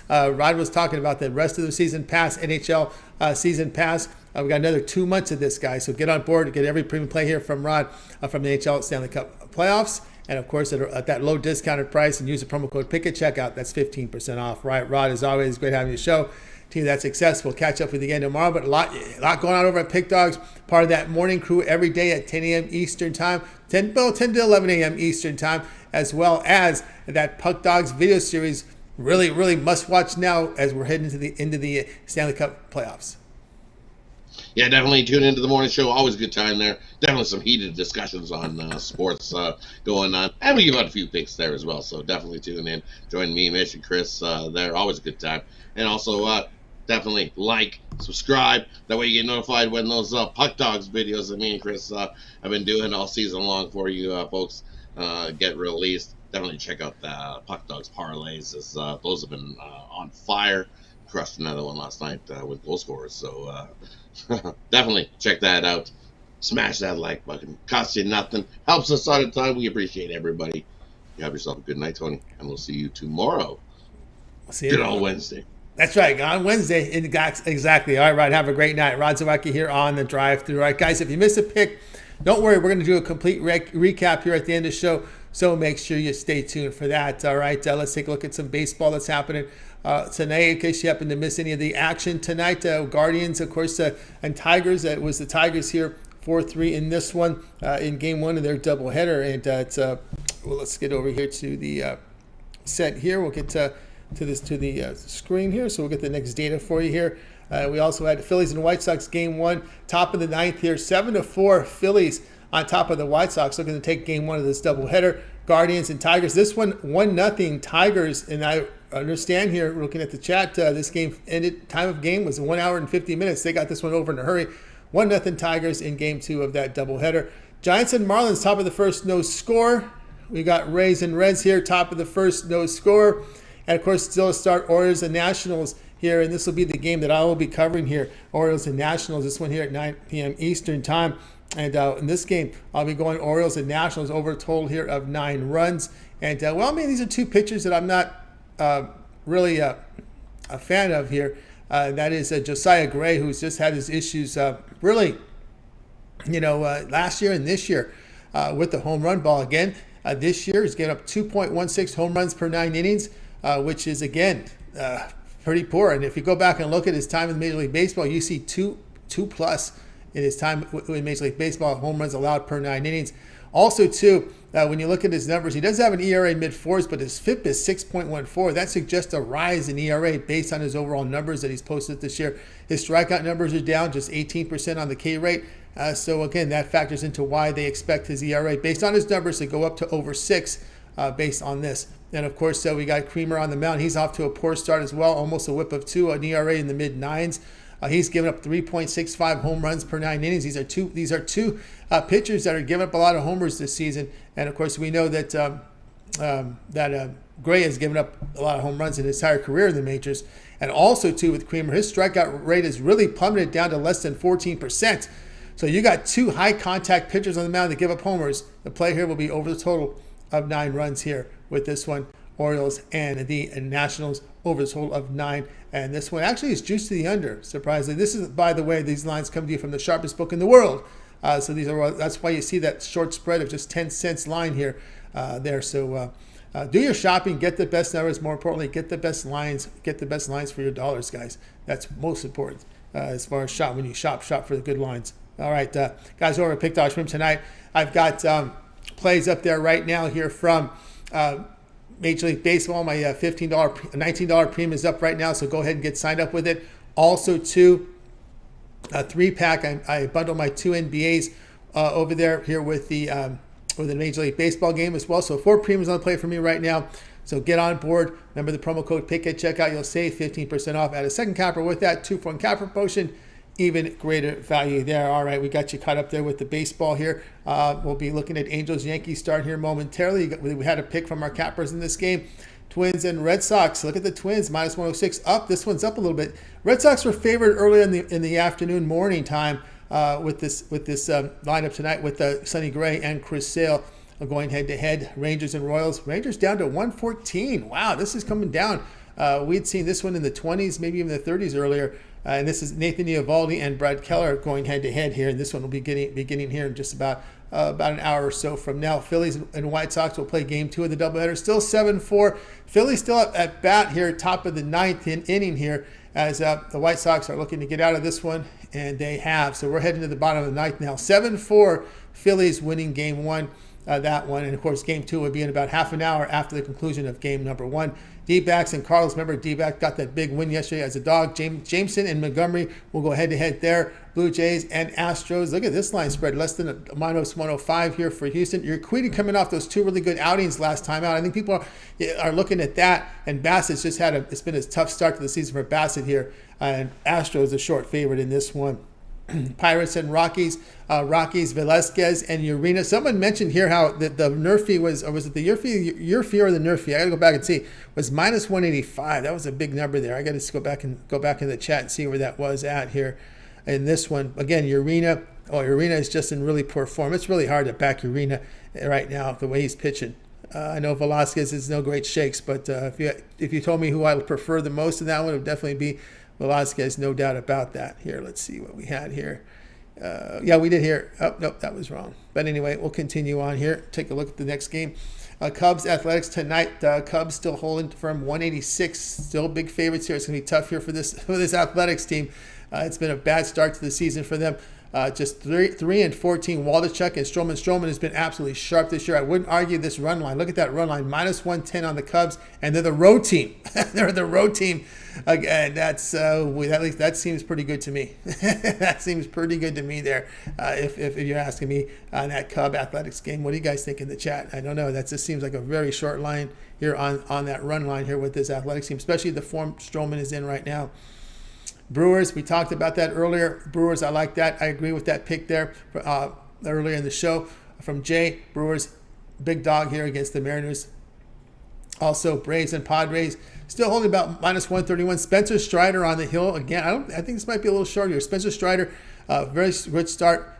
Speaker 1: Rod was talking about the rest of the season pass, NHL season pass, we got another 2 months of this, guys. So get on board and get every premium play here from Rod from the NHL Stanley Cup playoffs. And, of course, at that low discounted price, and use the promo code PICK at checkout. That's 15% off. Right, Rod, as always, great having you show. Team that's successful. We'll catch up with you again tomorrow. But a lot going on over at Pick Dogs. Part of that morning crew every day at 10 a.m. Eastern Time, 10 to 11 a.m. Eastern Time, as well as that Puck Dogs video series. Really, really must watch now as we're heading into the Stanley Cup playoffs.
Speaker 7: Yeah, definitely tune into the morning show. Always a good time there. Definitely some heated discussions on sports going on. And we give out a few picks there as well. So definitely tune in. Join me, Mitch, and Chris there. Always a good time. And also definitely like, subscribe. That way you get notified when those Puck Dogs videos that me and Chris have been doing all season long for you folks get released. Definitely check out the Puck Dogs parlays, as those have been on fire. Crushed another one last night with goal scorers. So definitely check that out. Smash that like button. Costs you nothing. Helps us out of time. We appreciate everybody. You have yourself a good night, Tony, and we'll see you tomorrow.
Speaker 1: See you
Speaker 7: on Wednesday.
Speaker 1: That's right, on Wednesday. Exactly. All right, Rod, have a great night. Rod Zawacki here on the drive-thru. All right, guys, if you missed a pick, don't worry. We're going to do a complete recap here at the end of the show, so make sure you stay tuned for that. All right, let's take a look at some baseball that's happening tonight, in case you happen to miss any of the action tonight. Guardians, of course, and Tigers. It was the Tigers here 4-3 in this one in Game 1 of their doubleheader. And let's get over here to the set here. We'll get to the screen here, so we'll get the next data for you here. We also had the Phillies and White Sox Game 1, top of the ninth here, 7-4 Phillies on top of the White Sox, looking to take Game 1 of this doubleheader. Guardians and Tigers. This one 1-0 Tigers, and I understand here, looking at the chat, this game ended. Time of game was 1 hour and 50 minutes. They got this one over in a hurry. 1-0 Tigers in Game 2 of that doubleheader. Giants and Marlins, top of the first, no score. We got Rays and Reds here, top of the first, no score. And, of course, still to start, Orioles and Nationals here. And this will be the game that I will be covering here, Orioles and Nationals. This one here at 9 p.m. Eastern Time. And in this game, I'll be going Orioles and Nationals over a total here of 9 runs. And, these are two pitchers that I'm not really a fan of here. That is Josiah Gray, who's just had his issues last year and this year with the home run ball again. This year, he's getting up 2.16 home runs per 9 innings. Which is, again, pretty poor. And if you go back and look at his time in Major League Baseball, you see 2+ in his time in Major League Baseball, home runs allowed per 9 innings. Also, too, when you look at his numbers, he does have an ERA mid-4s, but his FIP is 6.14. That suggests a rise in ERA based on his overall numbers that he's posted this year. His strikeout numbers are down just 18% on the K rate. So, again, that factors into why they expect his ERA, based on his numbers, to go up to over 6 based on this. And, of course, we got Creamer on the mound. He's off to a poor start as well, almost a whip of 2, an ERA in the mid-9s. He's given up 3.65 home runs per 9 innings. These are two pitchers that are giving up a lot of homers this season. And, of course, we know that Gray has given up a lot of home runs in his entire career in the majors. And also, too, with Creamer, his strikeout rate has really plummeted down to less than 14%. So you got 2 high-contact pitchers on the mound that give up homers. The play here will be over the total of 9 runs here with this one. Orioles and the Nationals over the total of 9. And this one actually is juiced to the under, surprisingly. This is, by the way, these lines come to you from the sharpest book in the world. So that's why you see that short spread of just 10 cents line here there. So do your shopping, get the best numbers. More importantly, get the best lines. Get the best lines for your dollars, guys. That's most important as far as shop. When you shop for the good lines. All right, guys, over at Pick Dogs Room tonight, I've got plays up there right now here from Major League Baseball. My $19 premium is up right now, so go ahead and get signed up with it. Also, too, a 3-pack. I bundle my 2 NBAs over there here with the Major League Baseball game as well. So 4 premiums on the play for me right now. So get on board. Remember the promo code PICK at checkout. You'll save 15% off. Add a second capper with that 2-for-1 capper promotion. Even greater value there. All right, we got you caught up there with the baseball here. We'll be looking at Angels-Yankees start here momentarily. We had a pick from our cappers in this game. Twins and Red Sox. Look at the Twins, minus 106 up. This one's up a little bit. Red Sox were favored earlier in the afternoon, morning time with this lineup tonight with Sonny Gray and Chris Sale going head-to-head. Rangers and Royals. Rangers down to 114. Wow, this is coming down. We'd seen this one in the 20s, maybe even the 30s earlier. And this is Nathan Eovaldi and Brad Keller going head-to-head here. And this one will be beginning here in just about an hour or so from now. Phillies and White Sox will play game 2 of the doubleheader. Still 7-4. Phillies still at bat here, top of the ninth inning here, as the White Sox are looking to get out of this one, and they have. So we're heading to the bottom of the ninth now. 7-4, Phillies winning game 1, that one. And, of course, game 2 would be in about half an hour after the conclusion of game number 1. D-backs and Cardinals. Remember, D-back got that big win yesterday as a dog. Jameson and Montgomery will go head-to-head there. Blue Jays and Astros. Look at this line spread. Less than a minus 105 here for Houston. Urquidy coming off those 2 really good outings last time out. I think people are looking at that. And Bassett's just it's been a tough start to the season for Bassett here. And Astros a short favorite in this one. Pirates and Rockies. Rockies, Velasquez, and Urena. Someone mentioned here how the Nerfy was, or was it the Urfy or the Nerfy? I got to go back and see. Was minus 185. That was a big number there. I got to go back in the chat and see where that was at here. In this one, again, Urena. Oh, Urena is just in really poor form. It's really hard to back Urena right now the way he's pitching. I know Velasquez is no great shakes, but if you told me who I would prefer the most in that one, it would definitely be Velasquez, no doubt about that. Here, let's see what we had here. Yeah, we did here. Oh, nope, that was wrong. But anyway, we'll continue on here. Take a look at the next game. Cubs Athletics tonight. Cubs still holding firm 186. Still big favorites here. It's going to be tough here for this Athletics team. It's been a bad start to the season for them. Just 3 and 14. Waldichuk and Stroman. Stroman has been absolutely sharp this year. I wouldn't argue this run line. Look at that run line. Minus 110 on the Cubs, and they're the road team. They're the road team. Again, that's at least that seems pretty good to me. That seems pretty good to me there. If you're asking me on that Cub Athletics game, what do you guys think in the chat? I don't know. That just seems like a very short line here on that run line here with this Athletics team, especially the form Stroman is in right now. Brewers, we talked about that earlier. Brewers, I like that. I agree with that pick there earlier in the show from Jay. Brewers, big dog here against the Mariners. Also, Braves and Padres still holding about minus 131. Spencer Strider on the hill again. I think this might be a little short here. Spencer Strider, very good start.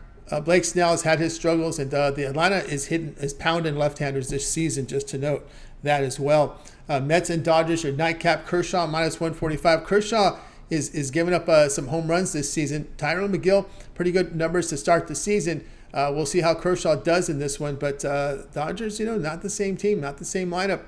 Speaker 1: Blake Snell has had his struggles, and the Atlanta is pounding left-handers this season. Just to note that as well. Mets and Dodgers are nightcap. Kershaw minus 145. Kershaw is giving up some home runs this season. Tyrone McGill, pretty good numbers to start the season. We'll see how Kershaw does in this one. But Dodgers, not the same team, not the same lineup.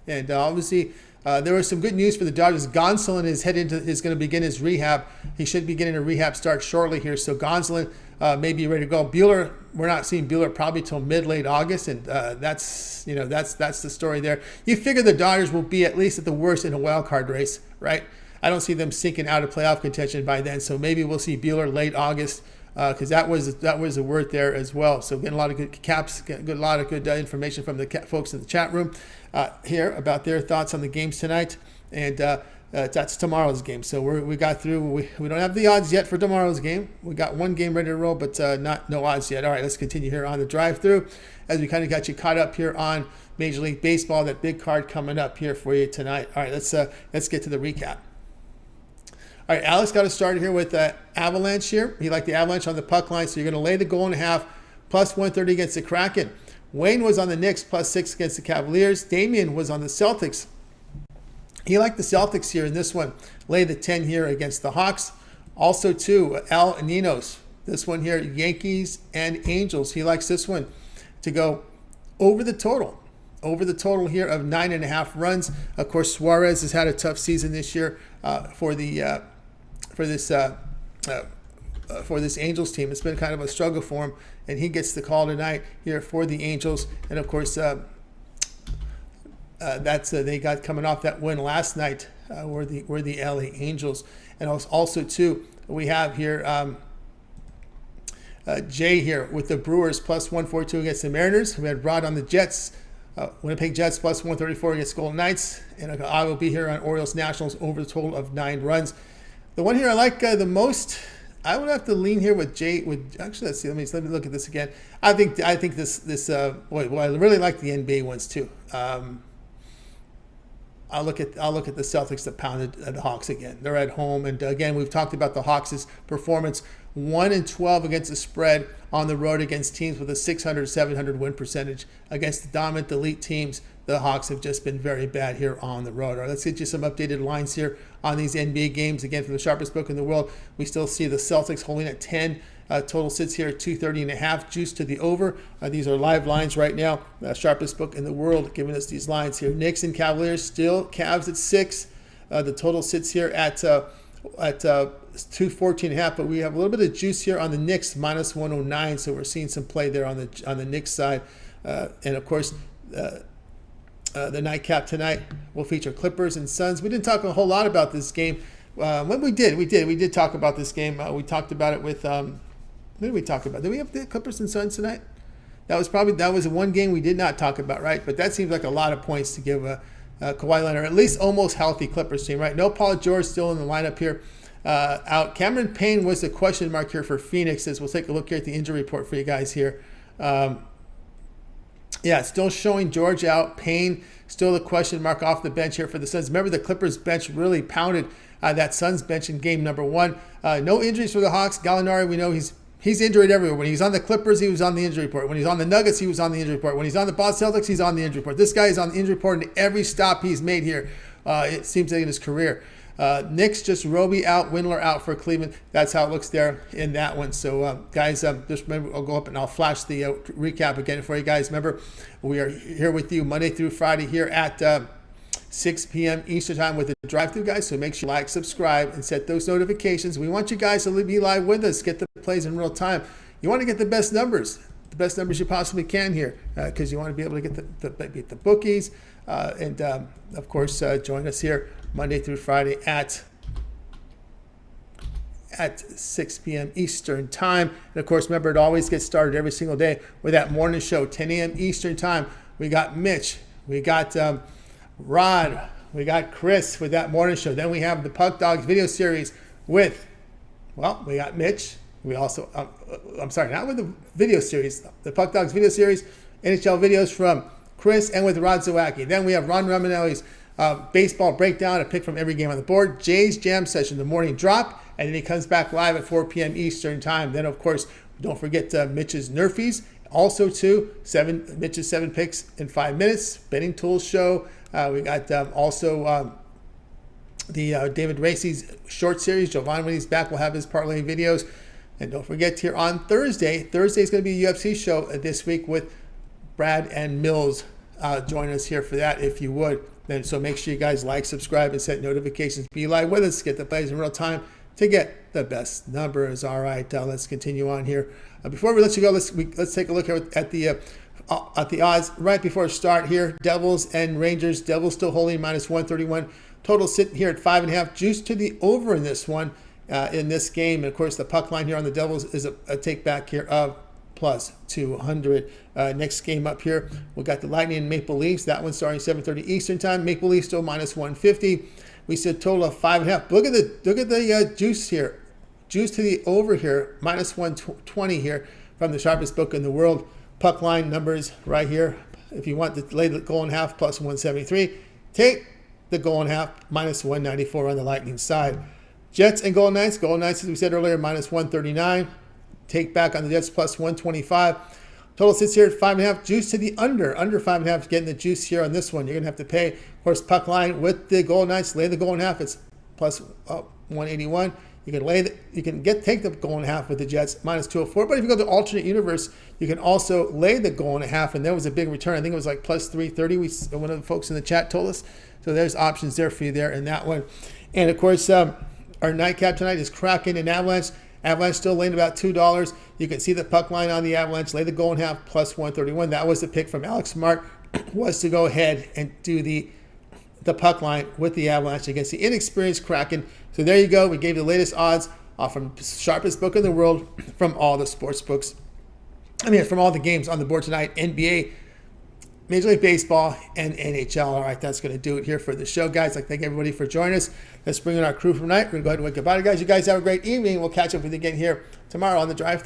Speaker 1: And obviously, there was some good news for the Dodgers. Gonsolin is going to begin his rehab. He should be getting a rehab start shortly here. So Gonsolin may be ready to go. Buehler, we're not seeing Buehler probably till mid-late August, and that's the story there. You figure the Dodgers will be at least at the worst in a wild card race, right? I don't see them sinking out of playoff contention by then. So maybe we'll see Buehler late August, because that was a word there as well. So getting a lot of good caps, a lot of good information from the folks in the chat room here about their thoughts on the games tonight, and that's tomorrow's game. So we got through. We don't have the odds yet for tomorrow's game. We got one game ready to roll, but no odds yet. All right, let's continue here on the drive-through as we kind of got you caught up here on Major League Baseball. That big card coming up here for you tonight. All right, let's get to the recap. All right, Alex got us started here with Avalanche here. He liked the Avalanche on the puck line, so you're going to lay the goal and a half, plus 130 against the Kraken. Wayne was on the Knicks, plus 6 against the Cavaliers. Damien was on the Celtics. He liked the Celtics here in this one. Lay the 10 here against the Hawks. Also, too, Al Ninos. This one here, Yankees and Angels. He likes this one to go over the total. Over the total here of 9.5 runs. Of course, Suarez has had a tough season this year for this Angels team. It's been kind of a struggle for him, and he gets the call tonight here for the Angels. And of course, they got coming off that win last night. Were the LA Angels, and also too we have here Jay here with the Brewers plus 142 against the Mariners. We had Rod on the Jets. Winnipeg Jets plus 134 against Golden Knights. And I will be here on Orioles Nationals over the total of 9 runs. The one here I like the most, I would have to lean here with Jay. Actually, let's see. Let me look at this again. I think this. I really like the NBA ones too. I'll look at the Celtics that pounded the Hawks again. They're at home, and again, we've talked about the Hawks' performance. 1-12 against the spread on the road against teams with a 600, 700 win percentage. Against the dominant elite teams, the Hawks have just been very bad here on the road. All right, let's get you some updated lines here on these NBA games. Again, from the sharpest book in the world, we still see the Celtics holding at 10. Total sits here at 230.5, juice to the over. These are live lines right now. Sharpest book in the world giving us these lines here. Knicks and Cavaliers still Cavs at 6. The total sits here at 214.5, but we have a little bit of juice here on the Knicks, minus 109. So we're seeing some play there on the Knicks side, and of course. The nightcap tonight will feature Clippers and Suns. We didn't talk a whole lot about this game. When we did talk about this game. We talked about it with what did we talk about? Did we have the Clippers and Suns tonight? That was one game we did not talk about, right? But that seems like a lot of points to give Kawhi Leonard, at least almost healthy Clippers team, right? No Paul George still in the lineup here. Out. Cameron Payne was the question mark here for Phoenix. As we'll take a look here at the injury report for you guys here. Still showing George out. Payne still the question mark off the bench here for the Suns. Remember, the Clippers bench really pounded that Suns bench in game number 1. No injuries for the Hawks. Gallinari, we know he's injured everywhere. When he's on the Clippers, he was on the injury report. When he's on the Nuggets, he was on the injury report. When he's on the Boston Celtics, he's on the injury report. This guy is on the injury report in every stop he's made here, it seems like in his career. Knicks, just Roby out, Windler out for Cleveland. That's how it looks there in that one. So, guys, just remember, I'll go up and I'll flash the recap again for you guys. Remember, we are here with you Monday through Friday here at 6 p.m. Eastern Time with the drive-thru, guys. So make sure you like, subscribe, and set those notifications. We want you guys to be live with us, get the plays in real time. You want to get the best numbers you possibly can here, because you want to be able to get the bookies, and of course, join us here Monday through Friday at 6 p.m. Eastern Time. And of course, remember, it always gets started every single day with that morning show, 10 a.m. Eastern Time. We got Mitch, we got Rod, we got Chris with that morning show. Then we have the Puck Dogs video series we got Mitch. We also, not with the video series, the Puck Dogs video series, NHL videos from Chris and with Rod Zawacki. Then we have Ron Ramanelli's baseball breakdown, a pick from every game on the board. Jay's Jam Session, the morning drop, and then he comes back live at 4 p.m. Eastern Time. Then, of course, don't forget Mitch's Nerfies. Also, Mitch's 7 picks in 5 minutes. Betting Tools Show. We got the David Racy's short series. Jovan, when he's back, will have his parlay videos. And don't forget here on Thursday. Thursday is going to be a UFC show this week with Brad and Mills. Join us here for that if you would. Then so make sure you guys like, subscribe, and set notifications. Be live with us. Get the plays in real time to get the best numbers. All right, let's continue on here. Before we let you go, let's take a look here at the odds right before start here. Devils and Rangers. Devils still holding minus 131. Total sitting here at 5.5. Juice to the over in this one, in this game. And of course, the puck line here on the Devils is a take back here of plus 200. Next game up here, we got the Lightning and Maple Leafs. That one starting 7:30 Eastern Time. Maple Leafs still minus 150. We said total of 5.5. Look at the juice here. Juice to the over here, minus 120 here from the sharpest book in the world. Puck line numbers right here. If you want to lay the goal in half, plus 173. Take the goal in half, minus 194 on the Lightning side. Jets and Golden Knights. Golden Knights, as we said earlier, minus 139. Take back on the Jets, plus 125. Total sits here at 5.5. Juice to the under. Under 5.5 is getting the juice here on this one. You're going to have to pay. Of course, puck line with the Golden Knights. Lay the goal in half. It's plus 181. You can take the goal in half with the Jets, minus 204. But if you go to alternate universe, you can also lay the goal in half. And there was a big return. I think it was like plus 330. One of the folks in the chat told us. So there's options there for you there in that one. And of course, our nightcap tonight is Kraken and Avalanche. Avalanche still laying about $2. You can see the puck line on the Avalanche. Lay the goal in half, plus 131. That was the pick from Alex Smart, was to go ahead and do the puck line with the Avalanche against the inexperienced Kraken. So there you go. We gave you the latest odds from sharpest book in the world from all the sports books. From all the games on the board tonight. NBA, Major League Baseball, and NHL. All right, that's going to do it here for the show, guys. I thank everybody for joining us. Let's bring in our crew for tonight. We're going to go ahead and wake up. Bye, guys. You guys have a great evening. We'll catch up with you again here tomorrow on the drive-thru.